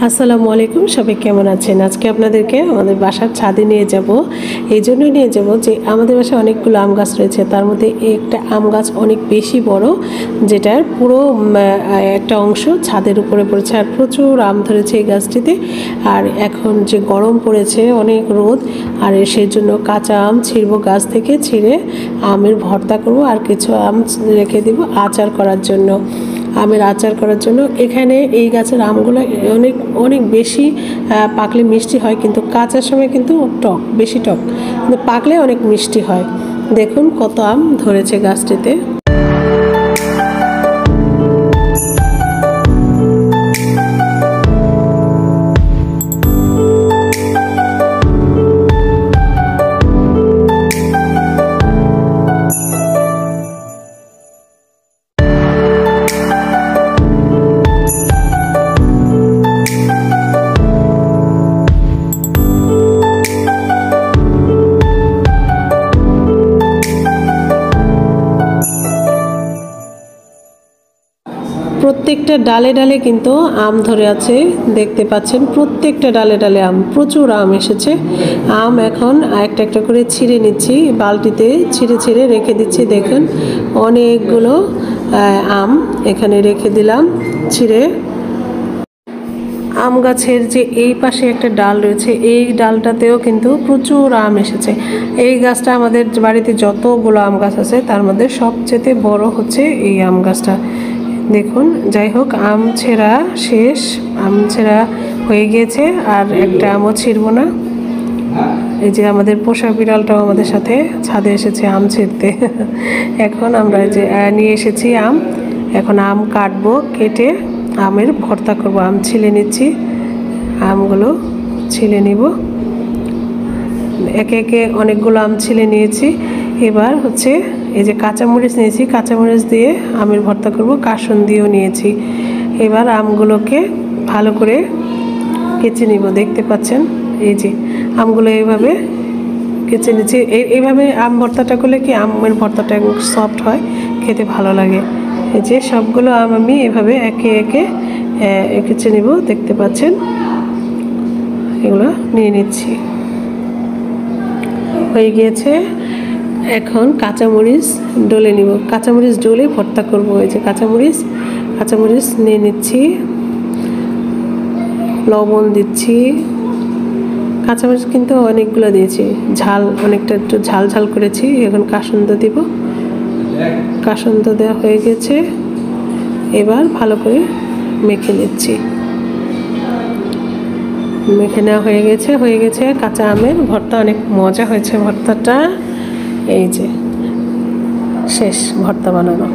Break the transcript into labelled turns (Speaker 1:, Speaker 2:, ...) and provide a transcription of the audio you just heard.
Speaker 1: আসসালামু আলাইকুম, সবাই কেমন আছেন? আজকে আপনাদেরকে আমাদের বাসার ছাদে নিয়ে যাব। এই জন্যই নিয়ে যাব যে আমাদের বাসায় অনেকগুলো আম গাছ রয়েছে, তার মধ্যে একটা আম গাছ অনেক বেশি বড়, যেটার পুরো একটা অংশ ছাদের উপরে পড়েছে আর প্রচুর আম ধরেছে এই গাছটিতে। আর এখন যে গরম পড়েছে, অনেক রোদ, আর সেই জন্য কাঁচা আম ছিঁড়বো, গাছ থেকে ছিঁড়ে আমের ভর্তা করব আর কিছু আম রেখে দিব আচার করার জন্য, আমের আচার করার জন্য। এখানে এই গাছের আমগুলো অনেক অনেক বেশি পাকলে মিষ্টি হয়, কিন্তু কাঁচার সময় কিন্তু টক, বেশি টক, কিন্তু পাকলে অনেক মিষ্টি হয়। দেখুন কত আম ধরেছে গাছটিতে। প্রত্যেকটা ডালে ডালে কিন্তু আম ধরে আছে, দেখতে পাচ্ছেন প্রত্যেকটা ডালে ডালে আম, প্রচুর আম এসেছে। আম এখন একটা একটা করে ছিঁড়ে নিচ্ছি, বালতিতে ছিঁড়ে ছিঁড়ে রেখে দিচ্ছি। দেখুন অনেকগুলো আম এখানে রেখে দিলাম ছিঁড়ে। আম গাছের যে এই পাশে একটা ডাল রয়েছে, এই ডালটাতেও কিন্তু প্রচুর আম এসেছে। এই গাছটা আমাদের বাড়িতে যতগুলো আম গাছ আছে তার মধ্যে সবচেয়ে বড় হচ্ছে এই আম গাছটা। দেখুন, যাই হোক, আম ছেঁড়া শেষ, আম ছেঁড়া হয়ে গিয়েছে, আর একটা আমও ছিঁড়ব না। এই যে আমাদের পোষা বিড়ালটাও আমাদের সাথে ছাদে এসেছে আম ছিঁড়তে। এখন আমরা যে নিয়ে এসেছি আম, এখন আম কাটবো, কেটে আমের ভর্তা করব। আম ছিলে নিচ্ছি, আমগুলো ছিলে নিব, একে একে অনেকগুলো আম ছিলে নিয়েছি। এবার হচ্ছে এই যে কাঁচামরিচ নিয়েছি, কাঁচামরিচ দিয়ে আমের ভর্তা করব, কাসুন দিয়েও নিয়েছি। এবার আমগুলোকে ভালো করে কেচে নিব। দেখতে পাচ্ছেন এই যে আমগুলো এইভাবে কেচে নিচ্ছি। এইভাবে আম ভর্তাটা করলে কি আমের ভর্তাটা সফট হয়, খেতে ভালো লাগে। এই যে সবগুলো আম আমি এভাবে একে একে কেচে নিব। দেখতে পাচ্ছেন এগুলো নিয়ে নিচ্ছি, হয়ে গিয়েছে। এখন কাঁচামরিচ ডলে নিব, কাঁচামরিচ ডলে ভর্তা করব। এই যে কাঁচামরিচ নিয়ে নিচ্ছি, লবণ দিচ্ছি। কাঁচামরিচ কিন্তু অনেকগুলো দিয়েছি, ঝাল অনেকটা, একটু ঝাল ঝাল করেছি। এখন কাসুন্দ দিব, কাসুন্দ দেওয়া হয়ে গেছে। এবার ভালো করে মেখে নিচ্ছি, মেখে নেওয়া হয়ে গেছে কাঁচা আমের ভর্তা। অনেক মজা হয়েছে ভর্তাটা। এই যে শেষ ভর্তা বানানো।